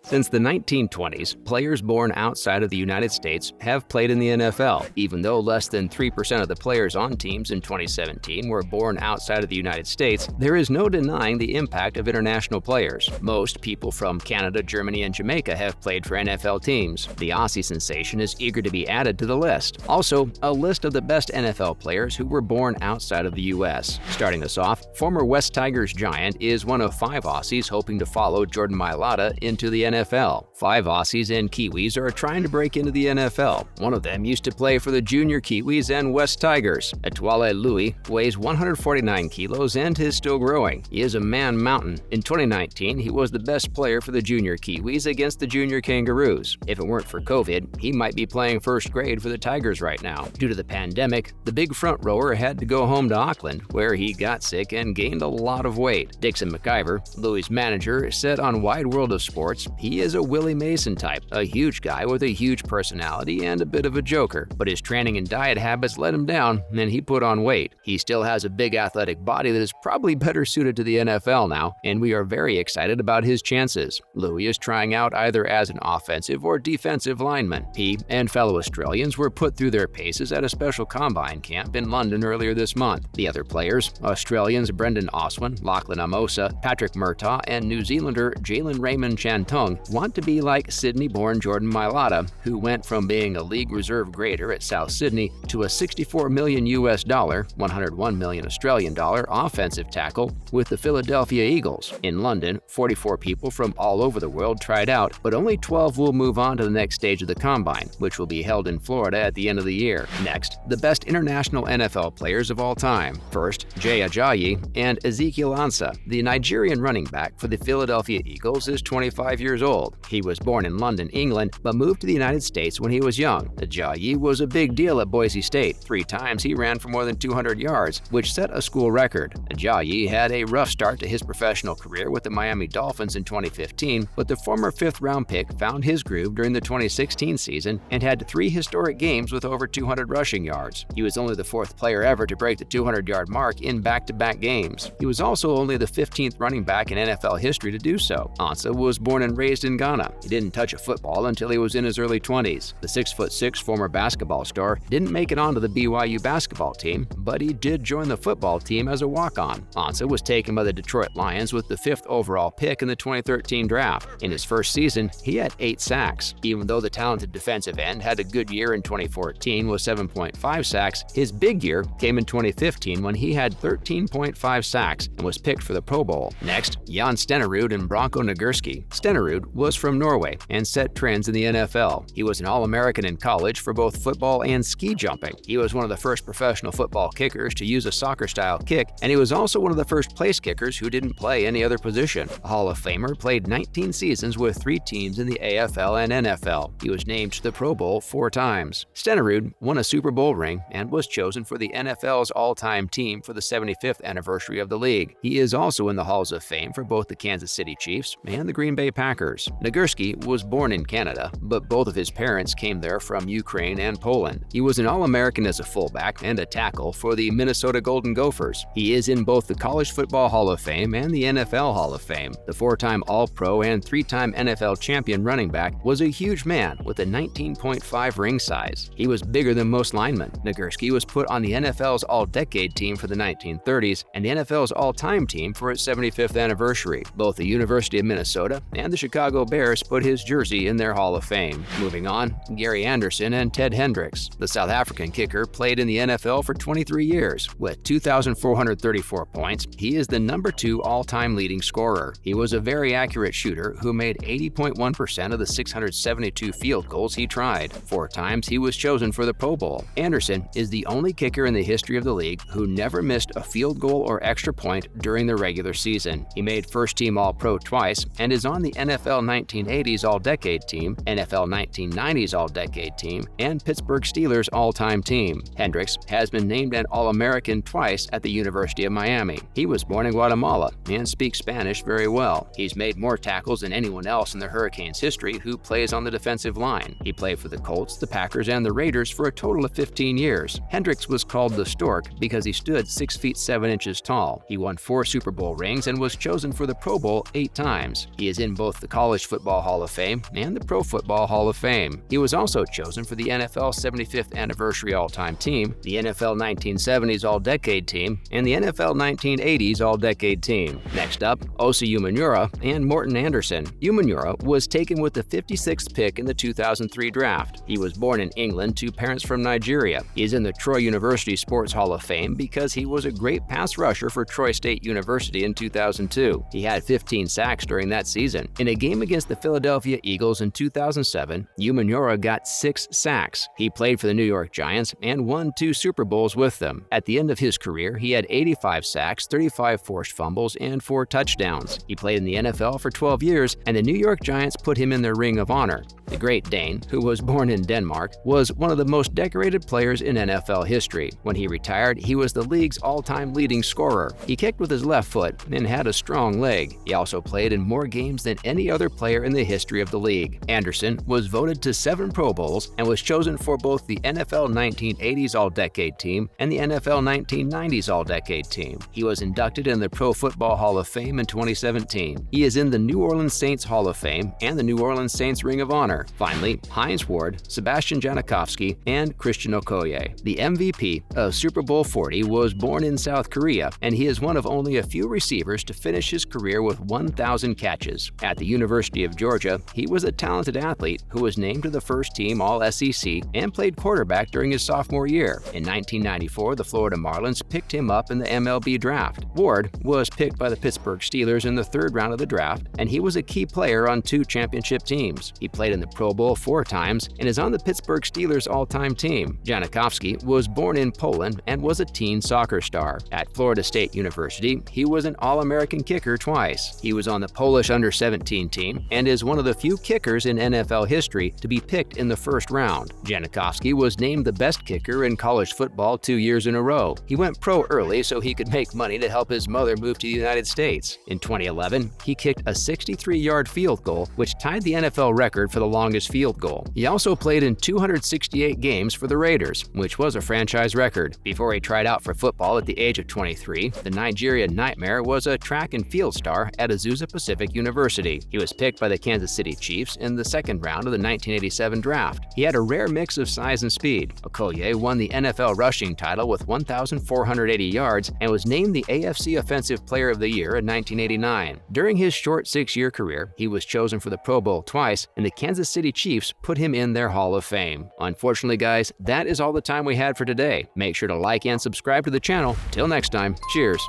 Since the 1920s, players born outside of the United States have played in the NFL. Even though less than 3% of the players on teams in 2017 were born outside of the United States, there is no denying the impact of international players. Most people from Canada, Germany, and Jamaica have played for NFL teams. The Aussie sensation is eager to be added to the list. Also, a list of the best NFL players who were born outside of the U.S. Starting us off, former West Tigers giant is one of 5 Aussies hoping to follow Jordan Mailata into the NFL. 5 Aussies and Kiwis are trying to break into the NFL. One of them used to play for the Junior Kiwis and West Tigers. Etuale Lui weighs 149 kilos and is still growing. He is a man mountain. In 2019, he was the best player for the Junior Kiwis against the Junior Kangaroos. If it weren't for COVID, he might be playing first grade for the Tigers right now. Due to the pandemic, the big front rower had to go home to Auckland, where he got sick and gained a lot of weight. Dixon McIver, Louis' manager, said on Wide World of Sports, he is a Willie Mason type, a huge guy with a huge personality and a bit of a joker. But his training and diet habits let him down, and he put on weight. He still has a big athletic body that is probably better suited to the NFL now, and we are very excited about his chances. Louis is trying out either as an offensive or defensive lineman. He and fellow Australians were put through their paces at a special combine camp in London earlier this month. The other players, Australians Brendan Oswin, Lachlan Amosa, Patrick Murtagh, and New Zealander Jaylen Raymond Chan-Tung, want to be like Sydney-born Jordan Mailata, who went from being a league reserve grader at South Sydney to a $64 million US, $101 million Australian dollar offensive tackle with the Philadelphia Eagles. In London, 44 people from all over the world tried out, but only 12 will move on to the next stage of the combine, which will be held in Florida at the end of the year. Next, the best international NFL players of all time. First, Jay Ajayi and Ezekiel Ansah. The Nigerian running back for the Philadelphia Eagles is 25 years old. He was born in London, England, but moved to the United States when he was young. Ajayi was a big deal at Boise State. 3 times he ran for more than 200 yards, which set a school record. Ajayi had a rough start to his professional career with the Miami Dolphins in 2015, but the former 5th-round pick found his groove during the 2016 season and had 3 historic games with over 200 rushing yards. He was only the 4th player ever to break the 200-yard mark in back-to-back games. He was also only the 15th running back in NFL history to do so. Ansah was born and raised in Ghana. He didn't touch a football until he was in his early 20s. The 6'6" former basketball star didn't make it onto the BYU basketball team, but he did join the football team as a walk-on. Ansah was taken by the Detroit Lions with the 5th overall pick in the 2013 draft. In his first season, he had 8 sacks. Even though the talented defensive end had a good year in 2014 with 7.5 sacks, his big year came in 2015 when he had 13.5 sacks and was picked for the Pro Bowl. Next, Jan Stenerud and Bronco Nagurski. Stenerud was from Norway and set trends in the NFL. He was an All-American in college for both football and ski jumping. He was one of the first professional football kickers to use a soccer-style kick, and he was also one of the first place kickers who didn't play any other position. A Hall of Famer, played 19 seasons with 3 teams in the AFL and NFL. He was named to the Pro Bowl 4 times. Stenerud won a Super Bowl ring and was chosen for the NFL's all-time team for the 75th anniversary of the league. He is also in the Halls of Fame for both the Kansas City Chiefs and the Green Bay Packers. Nagurski was born in Canada, but both of his parents came there from Ukraine and Poland. He was an All-American as a fullback and a tackle for the Minnesota Golden Gophers. He is in both the College Football Hall of Fame and the NFL Hall of Fame. The 4-time All-Pro and 3-time NFL champion running back was a huge man with a 19.5 ring size. He was bigger than most linemen. Nagurski was put on the NFL's All-Decade team for the 1930s and the NFL's All-Time team for its 75th anniversary. Both the University of Minnesota and the Chicago Bears put his jersey in their Hall of Fame. Moving on, Gary Andersen and Ted Hendricks. The South African kicker played in the NFL for 23 years. With 2,434 points, he is the number 2 all-time leading scorer. He was a very accurate shooter who made 80.1% of the 672 field goals he tried. 4 times he was chosen for the Pro Bowl. Andersen is the only kicker in the history of the league who never missed a field goal or extra point during the regular season. He made first-team All-Pro twice and is on the NFL 1980s All-Decade team, NFL 1990s All-Decade team, and Pittsburgh Steelers All-Time team. Hendricks has been named an All-American twice at the University of Miami. He was born in Guatemala and speaks Spanish very well. He's made more tackles than anyone else in the Hurricanes' history who plays on the defensive line. He played for the Colts, the Packers, and the Raiders for a total of 15 years. Hendricks was called the Stork because he stood 6 feet 7 inches tall. He won 4 Super Bowl rings and was chosen for the Pro Bowl 8 times. He is in both the College Football Hall of Fame and the Pro Football Hall of Fame. He was also chosen for the NFL 75th Anniversary All-Time Team, the NFL 1970s All-Decade Team, and the NFL 1980s All-Decade Team. Next up, Osi Umenyiora and Morten Andersen. Umenyiora was taken with the 56th pick in the 2003 draft. He was born in England to parents from Nigeria. He is in the Troy University Sports Hall of Fame because he was a great pass rusher for Troy State University in 2002. He had 15 sacks during that season. In a game against the Philadelphia Eagles in 2007, Umenyiora got 6 sacks. He played for the New York Giants and won 2 Super Bowls with them. At the end of his career, he had 85 sacks, 35 forced fumbles, and 4 touchdowns. He played in the NFL for 12 years, and the New York Giants put him in their Ring of Honor. The Great Dane, who was born in Denmark, was one of the most decorated players in NFL history. When he retired, he was the league's all-time leading scorer. He kicked with his left foot and had a strong leg. He also played in more games than any other player in the history of the league. Andersen was voted to 7 Pro Bowls and was chosen for both the NFL 1980s All-Decade Team and the NFL 1990s All-Decade Team. He was inducted in the Pro Football Hall of Fame in 2017. He is in the New Orleans Saints Hall of Fame and the New Orleans Saints Ring of Honor. Finally, Hines Ward, Sebastian Janikowski, and Christian Okoye. The MVP of Super Bowl 40 was born in South Korea, and he is one of only a few receivers to finish his career with 1,000 catches. At the University of Georgia, he was a talented athlete who was named to the first team All-SEC and played quarterback during his sophomore year. In 1994, the Florida Marlins picked him up in the MLB draft. Ward was picked by the Pittsburgh Steelers in the 3rd round of the draft, and he was a key player on 2 championship teams. He played in the Pro Bowl 4 times and is on the Pittsburgh Steelers all-time team. Janikowski was born in Poland and was a teen soccer star. At Florida State University, he was an All-American kicker twice. He was on the Polish under-17 team and is one of the few kickers in NFL history to be picked in the 1st round. Janikowski was named the best kicker in college football 2 years in a row. He went pro early so he could make money to help his mother move to the United States. In 2011, he kicked a 63-yard field goal, which tied the NFL record for the longest field goal. He also played in 268 games for the Raiders, which was a franchise record. Before he tried out for football at the age of 23, the Nigerian Nightmare was a track and field star at Azusa Pacific University. He was picked by the Kansas City Chiefs in the 2nd round of the 1987 draft. He had a rare mix of size and speed. Okoye won the NFL rushing title with 1,480 yards and was named the AFC Offensive Player of the Year in 1989. During his short 6-year career, he was chosen for the Pro Bowl twice, and the Kansas City Chiefs put him in their Hall of Fame. Unfortunately, guys, that is all the time we had for today. Make sure to like and subscribe to the channel. Till next time, cheers!